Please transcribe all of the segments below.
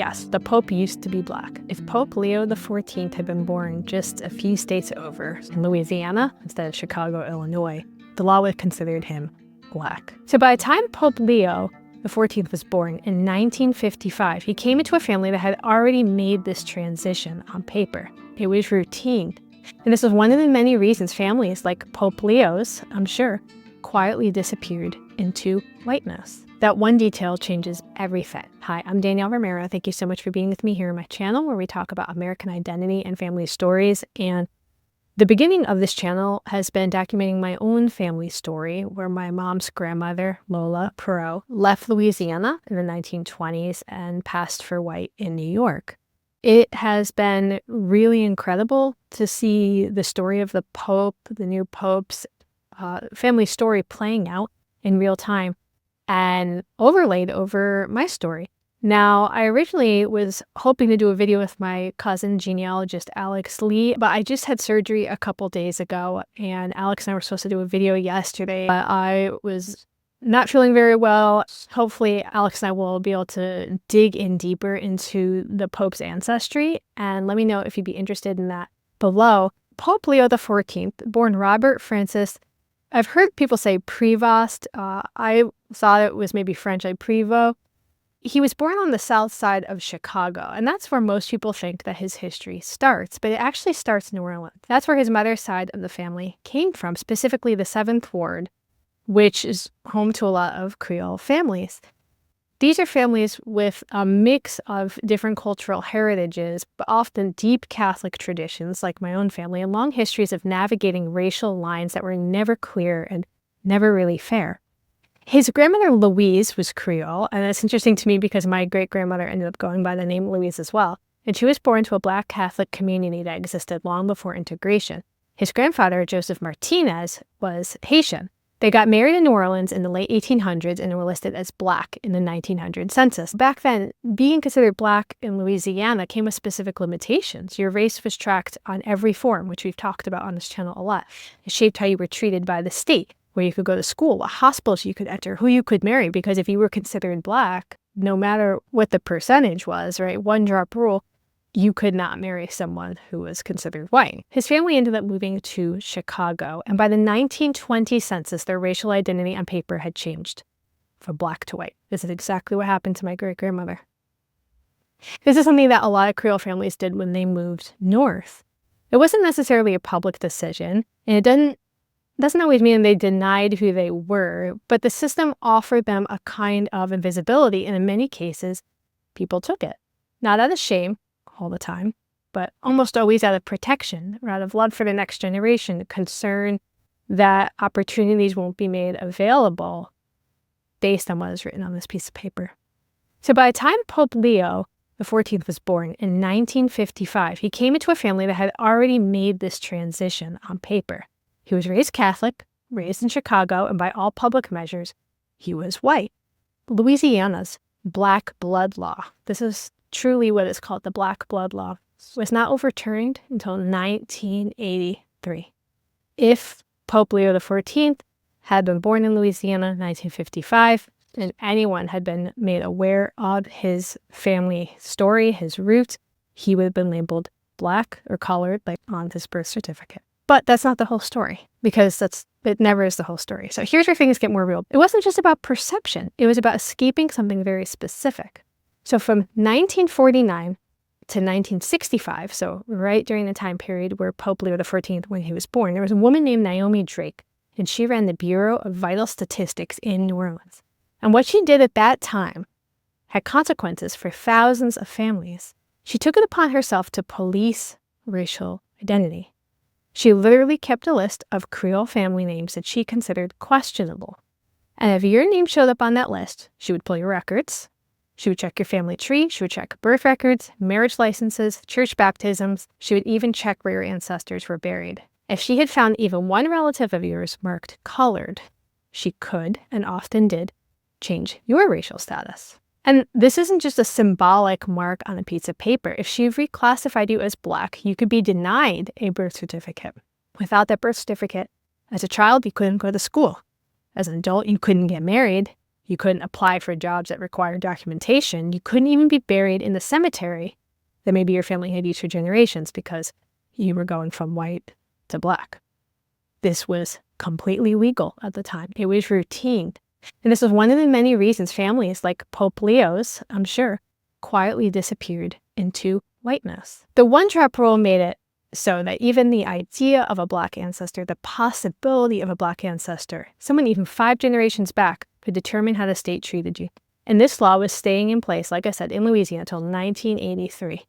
Yes, the Pope used to be Black. If Pope Leo XIV had been born just a few states over in Louisiana instead of Chicago, Illinois, the law would have considered him Black. So by the time Pope Leo XIV was born in 1955, he came into a family that had already made this transition on paper. It was routine. And this is one of the many reasons families like Pope Leo's, I'm sure, quietly disappeared into whiteness. That one detail changes everything. Hi, I'm Danielle Romero. Thank you so much for being with me here on my channel where we talk about American identity and family stories. And the beginning of this channel has been documenting my own family story where my mom's grandmother, Lola Perot, left Louisiana in the 1920s and passed for white in New York. It has been really incredible to see the story of the Pope, the new Pope's family story playing out in real time and overlaid over my story. Now, I originally was hoping to do a video with my cousin, genealogist Alex Lee, but I just had surgery a couple days ago, and Alex and I were supposed to do a video yesterday, but I was not feeling very well. Hopefully, Alex and I will be able to dig in deeper into the Pope's ancestry, and let me know if you'd be interested in that below. Pope Leo XIV, born Robert Francis, I've heard people say Prevost. I thought it was maybe French, like Prévost. He was born on the south side of Chicago, and that's where most people think that his history starts, but it actually starts in New Orleans. That's where his mother's side of the family came from, specifically the 7th Ward, which is home to a lot of Creole families. These are families with a mix of different cultural heritages, but often deep Catholic traditions, like my own family, and long histories of navigating racial lines that were never clear and never really fair. His grandmother, Louise, was Creole, and it's interesting to me because my great-grandmother ended up going by the name Louise as well, and she was born to a Black Catholic community that existed long before integration. His grandfather, Joseph Martinez, was Haitian. They got married in New Orleans in the late 1800s and were listed as Black in the 1900 census. Back then, being considered Black in Louisiana came with specific limitations. Your race was tracked on every form, which we've talked about on this channel a lot. It shaped how you were treated by the state, where you could go to school, what hospitals you could enter, who you could marry, because if you were considered Black, no matter what the percentage was, right, one drop rule, you could not marry someone who was considered white. His family ended up moving to Chicago, and by the 1920 census, their racial identity on paper had changed from Black to white. This is exactly what happened to my great-grandmother. This is something that a lot of Creole families did when they moved north. It wasn't necessarily a public decision, and it doesn't always mean they denied who they were, but the system offered them a kind of invisibility, and in many cases, people took it. Not out of shame, all the time, but almost always out of protection, or out of love for the next generation, concern that opportunities won't be made available based on what is written on this piece of paper. So by the time Pope Leo XIV was born in 1955, he came into a family that had already made this transition on paper. He was raised Catholic, raised in Chicago, and by all public measures, he was white. Louisiana's Black Blood Law, this is truly what is called the Black Blood Law, was not overturned until 1983. If Pope Leo XIV had been born in Louisiana in 1955, and anyone had been made aware of his family story, his roots, he would have been labeled Black or colored, like on his birth certificate. But that's not the whole story, because it never is the whole story. So here's where things get more real. It wasn't just about perception. It was about escaping something very specific. So from 1949 to 1965, so right during the time period where Pope Leo XIV, when he was born, there was a woman named Naomi Drake, and she ran the Bureau of Vital Statistics in New Orleans. And what she did at that time had consequences for thousands of families. She took it upon herself to police racial identity. She literally kept a list of Creole family names that she considered questionable. And if your name showed up on that list, she would pull your records. She would check your family tree. She would check birth records, marriage licenses, church baptisms. She would even check where your ancestors were buried. If she had found even one relative of yours marked colored, she could, and often did, change your racial status. And this isn't just a symbolic mark on a piece of paper. If she reclassified you as Black, you could be denied a birth certificate. Without that birth certificate, as a child, you couldn't go to school. As an adult, you couldn't get married. You couldn't apply for jobs that required documentation. You couldn't even be buried in the cemetery that maybe your family had used for generations because you were going from white to black. This was completely legal at the time. It was routine. And this is one of the many reasons families like Pope Leo's, I'm sure, quietly disappeared into whiteness. The one-drop rule made it so that even the idea of a black ancestor, the possibility of a black ancestor, someone even 5 generations back, could determine how the state treated you. And this law was staying in place, like I said, in Louisiana until 1983.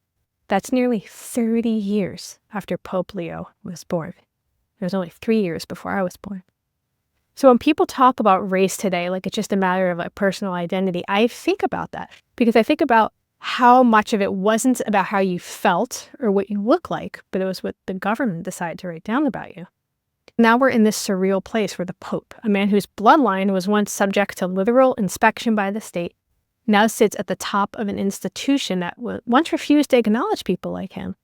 That's nearly 30 years after Pope Leo was born. It was only 3 years before I was born. So when people talk about race today, like it's just a matter of like personal identity, I think about that because I think about how much of it wasn't about how you felt or what you look like, but it was what the government decided to write down about you. Now we're in this surreal place where the Pope, a man whose bloodline was once subject to literal inspection by the state, now sits at the top of an institution that once refused to acknowledge people like him.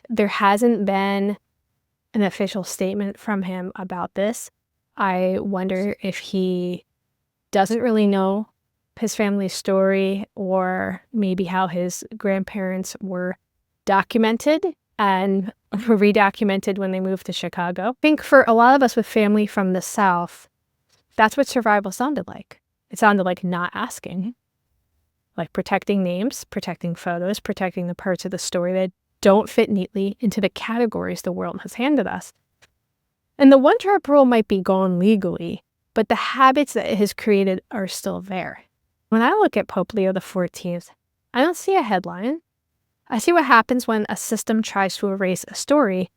There hasn't been an official statement from him about this. I wonder if he doesn't really know his family's story or maybe how his grandparents were documented and were redocumented when they moved to Chicago. I think for a lot of us with family from the South, that's what survival sounded like. It sounded like not asking, like protecting names, protecting photos, protecting the parts of the story that don't fit neatly into the categories the world has handed us. And the one-drop rule might be gone legally, but the habits that it has created are still there. When I look at Pope Leo XIV, I don't see a headline. I see what happens when a system tries to erase a story,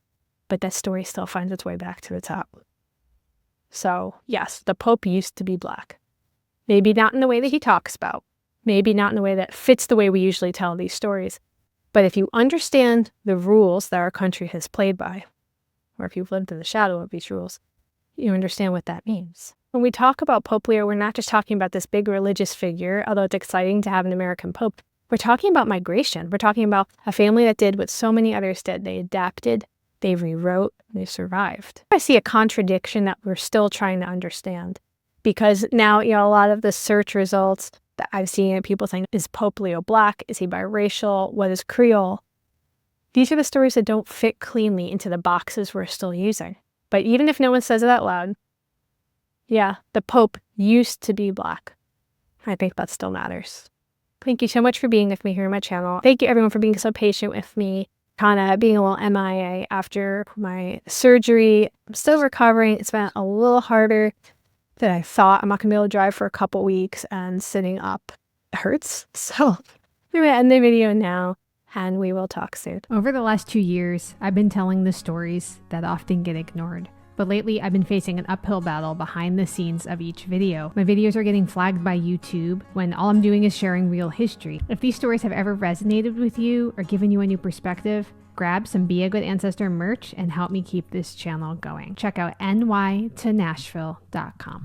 but that story still finds its way back to the top. So, yes, the Pope used to be black. Maybe not in the way that he talks about. Maybe not in the way that fits the way we usually tell these stories. But if you understand the rules that our country has played by, or if you've lived in the shadow of these rules, you understand what that means. When we talk about Pope Leo, we're not just talking about this big religious figure, although it's exciting to have an American Pope. We're talking about migration. We're talking about a family that did what so many others did. They adapted, they rewrote, they survived. I see a contradiction that we're still trying to understand. Because now, a lot of the search results that I've seen people saying, is Pope Leo black? Is he biracial? What is Creole? These are the stories that don't fit cleanly into the boxes we're still using. But even if no one says it out loud, yeah, the Pope used to be black. I think that still matters. Thank you so much for being with me here on my channel. Thank you everyone for being so patient with me, kind of being a little MIA after my surgery. I'm still recovering. It's been a little harder than I thought. I'm not going to be able to drive for a couple weeks, and sitting up hurts. So I'm going to end the video now, and we will talk soon. Over the last 2 years, I've been telling the stories that often get ignored. But lately, I've been facing an uphill battle behind the scenes of each video. My videos are getting flagged by YouTube when all I'm doing is sharing real history. If these stories have ever resonated with you or given you a new perspective, grab some Be a Good Ancestor merch and help me keep this channel going. Check out nytonashville.com.